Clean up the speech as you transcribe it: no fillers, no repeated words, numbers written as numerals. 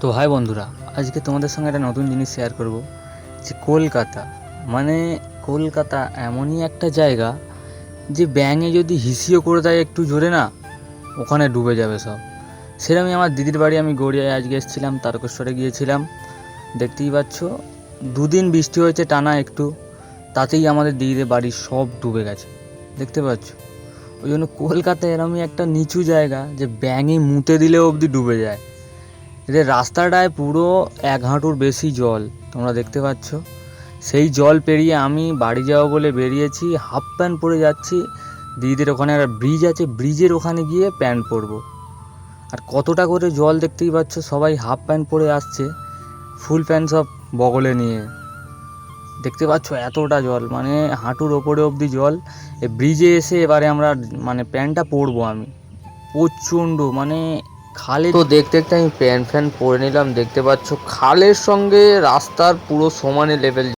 তো হাই বন্ধুরা, আজকে তোমাদের সঙ্গে একটা নতুন জিনিস শেয়ার করব যে কলকাতা মানে কলকাতা এমনই একটা জায়গা যে ব্যাঙে যদি হিসিও করে দেয় একটু জোরে না, ওখানে ডুবে যাবে সব। সেরকমই আমার দিদির বাড়ি, আমি গড়িয়ায় আজকে এসেছিলাম, তারকেশ্বরে গিয়েছিলাম। দেখতেই পাচ্ছ, দুদিন বৃষ্টি হয়েছে টানা একটু, তাতেই আমাদের দিদিদের বাড়ি সব ডুবে গেছে, দেখতে পাচ্ছ। ওই জন্য কলকাতা এরমই একটা নিচু জায়গা যে ব্যাঙে মুতে দিলেও অবধি ডুবে যায়। এদের রাস্তাটায় পুরো এক হাঁটুর বেশি জল, তোমরা দেখতে পাচ্ছ। সেই জল পেরিয়ে আমি বাড়ি যাবো বলে বেরিয়েছি, হাফ প্যান্ট পরে যাচ্ছি। দিদিদের ওখানে একটা ব্রিজ আছে, ব্রিজের ওখানে গিয়ে প্যান্ট পরবো। আর কতটা করে জল দেখতেই পাচ্ছ, সবাই হাফ প্যান্ট পরে আসছে, ফুল প্যান্ট সব বগলে নিয়ে। দেখতে পাচ্ছ এতটা জল, মানে হাঁটুর ওপরে অবধি জল। এই ব্রিজে এসে এবারে আমরা মানে প্যান্টটা পরবো আমি, প্রচণ্ড মানে খালে। তো দেখতে দেখতে আমি প্যান্ট ফ্যান পরে নিলাম, দেখতে পাচ্ছ খালের সঙ্গে রাস্তার পুরো সমানে লেভেল।